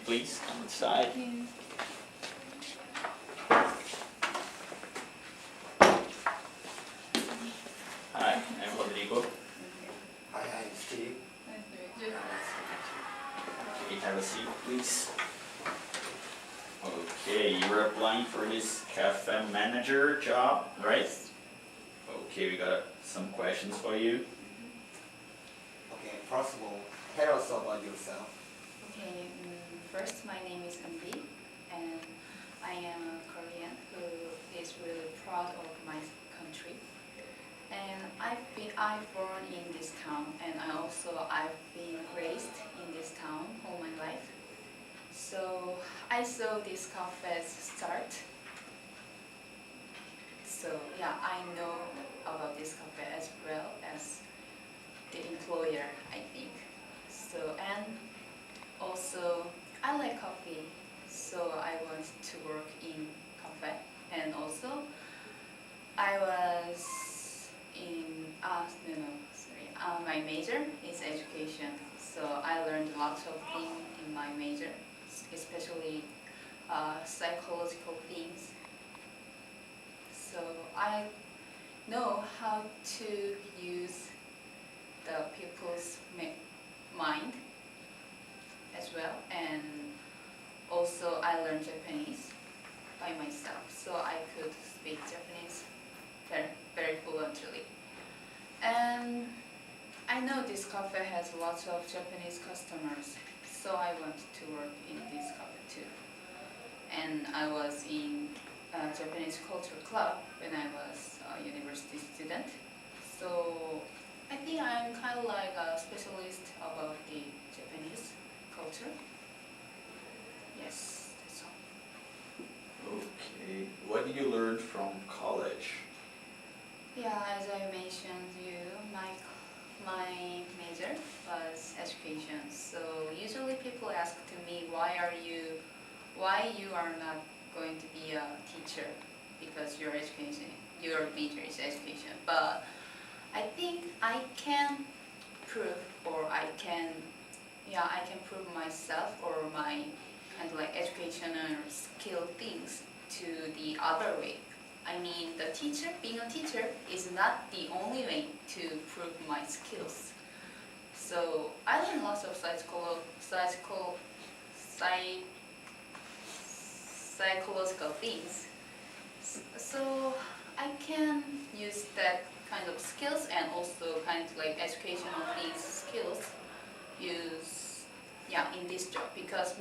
please, on the side. Hi, I'm Rodrigo. Hi, I'm Steve. Okay, have a seat, please. Okay, you were applying for this cafe manager job, right? Okay, we got some questions for you. Okay, first of all, tell us about yourself. Okay, first my name is EunBi, and I am a Korean who is really proud of my country. And I'm born in this town, and I've been raised in this town all my life. So I saw this cafe start. So yeah, I know about this cafe as well as the employer, I think. So and also I like coffee, so I want to work in cafe. And also I was in my major is education, so I learned lots of things in my major, especially psychological things. So I know how to use the people's mind as well, and also I learned Japanese by myself, so I could speak Japanese very, very fluently. And I know this cafe has lots of Japanese customers, so I want to work in this cafe too. And I was in a Japanese culture club when I was a university student. So I think I'm kind of like a specialist about the Japanese culture. Yes, that's all. Okay, what did you learn from college? Yeah, as I mentioned you, my major was education. So usually people ask to me, why you are not going to be a teacher, because your major is education. But I think I can prove, or I can prove myself or my kind of like educational skill things to the other way. I mean, being a teacher is not the only way to prove my skills. So I learned lots of psychological things. So I can use that kind of skills and also kind of like educational things skills in this job, because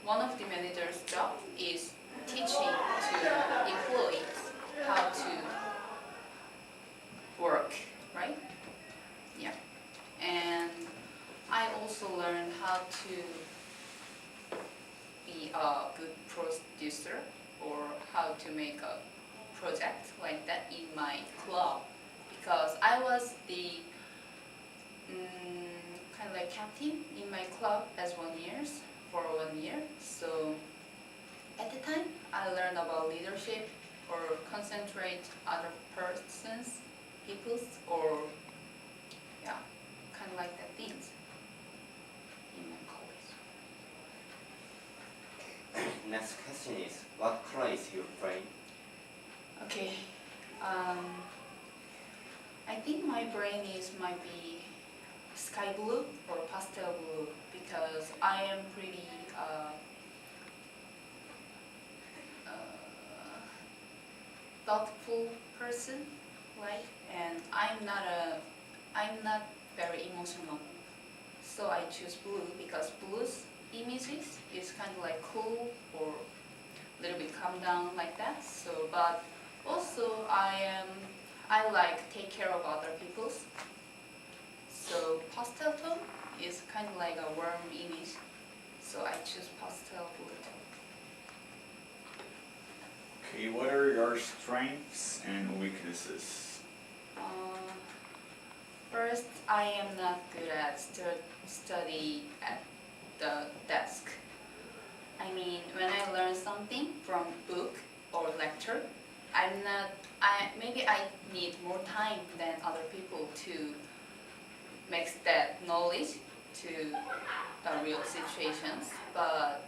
one of the manager's job is teaching to employees how to work, right? Yeah. And I also learned how to be a good producer, or how to make a project like that in my club, because I was the kind of like captain in my club for 1 year. So at the time, I learned about leadership, or concentrate other people's, or kind of like that things in my college. Next question is, what color is your brain? Okay, I think my brain might be sky blue or pastel blue, because I am pretty thoughtful person, right? And I'm not very emotional, so I choose blue because blue's images is kind of like cool or a little bit calm down like that. So, but also I like take care of other people's. So pastel tone is kind of like a warm image, so I choose pastel blue tone. Okay, what are your strengths and weaknesses? First, I am not good at study at the desk. I mean, when I learn something from book or lecture, maybe I need more time than other people to make that knowledge to the real situations. But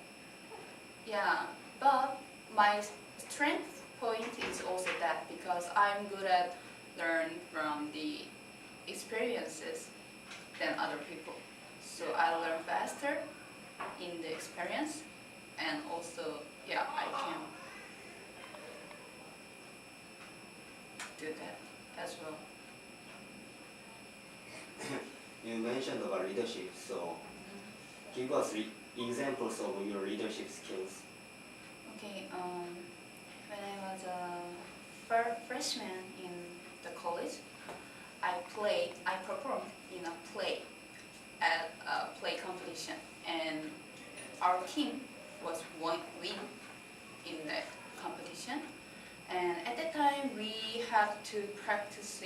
yeah, but my strength point is also that because I'm good at learn from the experiences than other people. So I learn faster in the experience, and also, yeah, I can do that as well. You mentioned about leadership, so give us examples of your leadership skills. Okay, when I was a freshman in the college, I performed in a play at a play competition, and our team was win in that competition. And at that time, we had to practice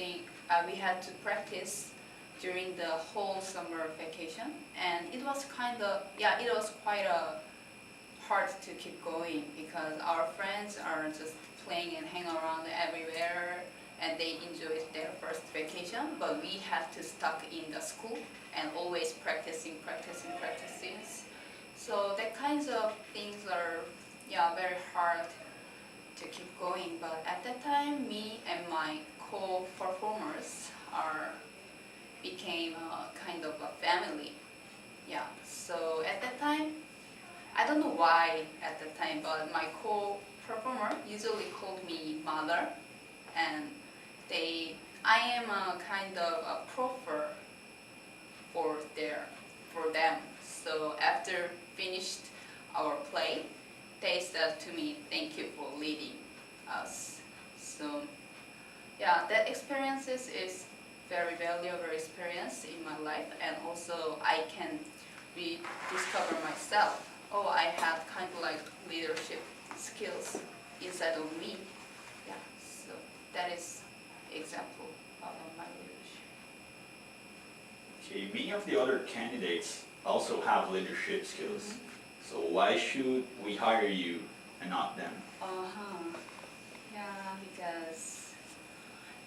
during the whole summer vacation, and it was it was quite hard to keep going because our friends are just playing and hang around everywhere, and they enjoyed their first vacation, but we had to stuck in the school and always practicing. So that kinds of things are very hard to keep going. But at that time, me and my co-performers became a kind of a family. Yeah. So at that time, I don't know why at that time, but my co-performer usually called me mother, and I am a kind of a profer for them. So after finished our play, they said to me, "Thank you for leading us." So yeah, that experiences is very valuable experience in my life, and also I can rediscover myself. Oh, I have kind of like leadership skills inside of me. Yeah, so that is example of my leadership. Okay, many of the other candidates also have leadership skills. So why should we hire you and not them? Yeah, because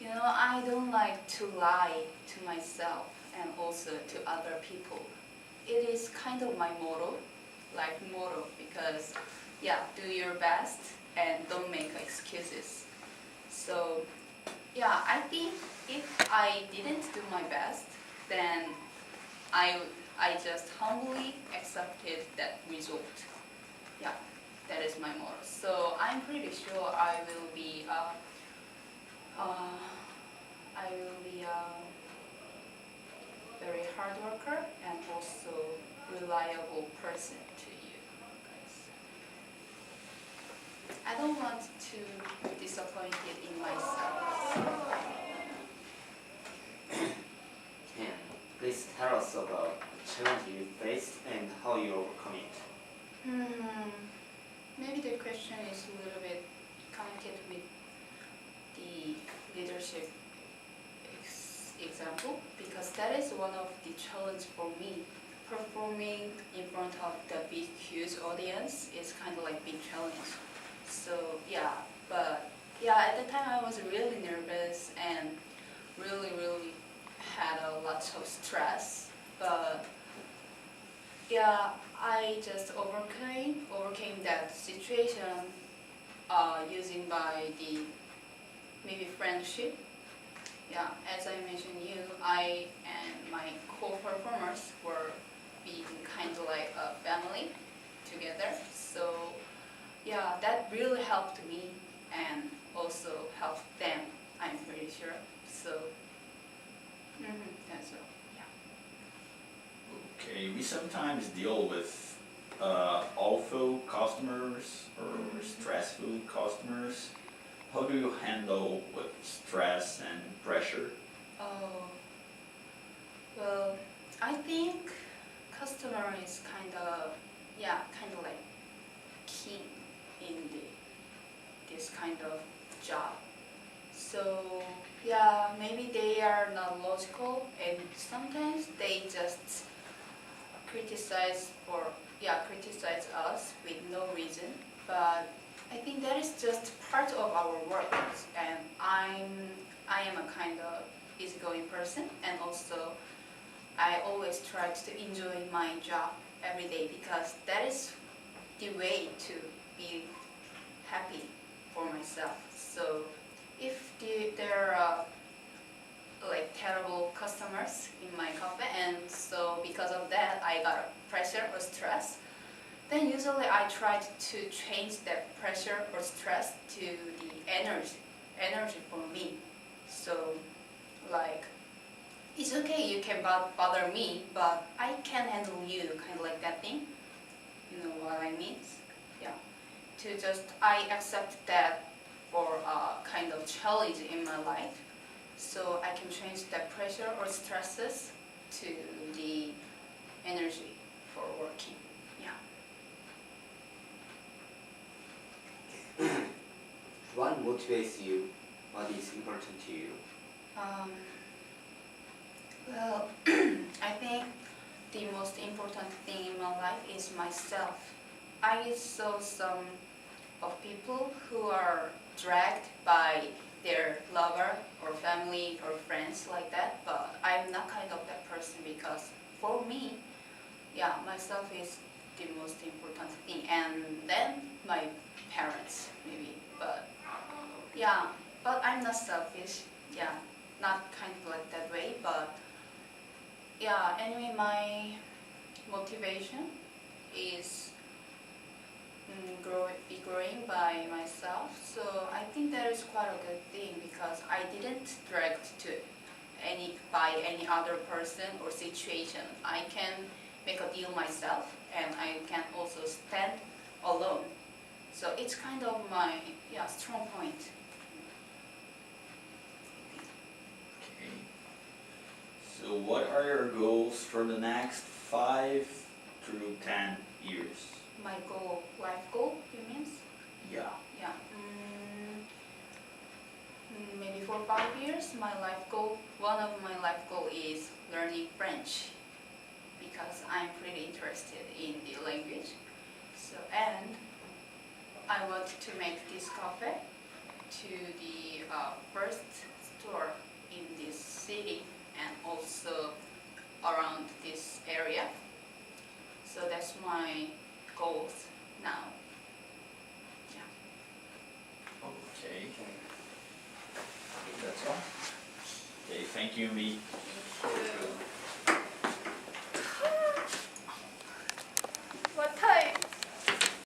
I don't like to lie to myself and also to other people. It is kind of my motto, life motto, because do your best and don't make excuses. So I think if I didn't do my best, then I just humbly accepted that result. Yeah, that is my motto. So I'm pretty sure I will be a very hard worker and also reliable person to you guys. I don't want to be disappointed in myself. And please tell us about the challenge you faced and how you overcome it. Maybe the question is a little bit connected with the leadership example, because that is one of the challenge for me. Performing in front of the big, huge audience is kind of like big challenge. So at the time I was really nervous and really had a lot of stress. But I just overcame that situation using by the maybe friendship. Yeah, as I mentioned I and my co-performers were being kind of like a family together. So that really helped me and also helped them, I'm pretty sure. So that's all. Okay, we sometimes deal with awful customers or stressful customers. How do you handle with stress and pressure? Oh, well, I think customer is kind of like king in this kind of job. So maybe they are not logical, and sometimes they just criticize us with no reason. But I think that is just part of our work, and I am a kind of easygoing person, and also I always try to enjoy my job every day because that is the way to be happy for myself. So if there are like terrible customers in my cafe, and so because of that I got a pressure or stress, then usually I try to change that pressure or stress to the energy for me. So like, it's okay, you can bother me, but I can handle you, kind of like that thing. You know what I mean? Yeah. To just, I accept that for a kind of challenge in my life, so I can change that pressure or stresses to the energy for working. Yeah. What motivates you? What is important to you? Well, I think the most important thing in my life is myself. I saw some of people who are dragged by their lover or family or friends like that, but I'm not kind of that person because for me, yeah, myself is the most important thing, and then my parents maybe, but yeah, but I'm not selfish, yeah, not kind of like that way, but yeah, anyway, my motivation is be growing by myself. So I think that is quite a good thing because I didn't drag to by any other person or situation. I can make a deal myself, and I can also stand alone. So it's kind of my strong point. Okay. So what are your goals for the next 5 through 10 years? My goal, life goal, you mean? Yeah. Yeah. Maybe for 5 years, my life goal, one of my life goal is learning French because I'm pretty interested in the language. So, and I want to make this cafe to the first store in this city and also around this area. So that's my goals now. Yeah. Okay. That's all. Okay, thank you, Mi.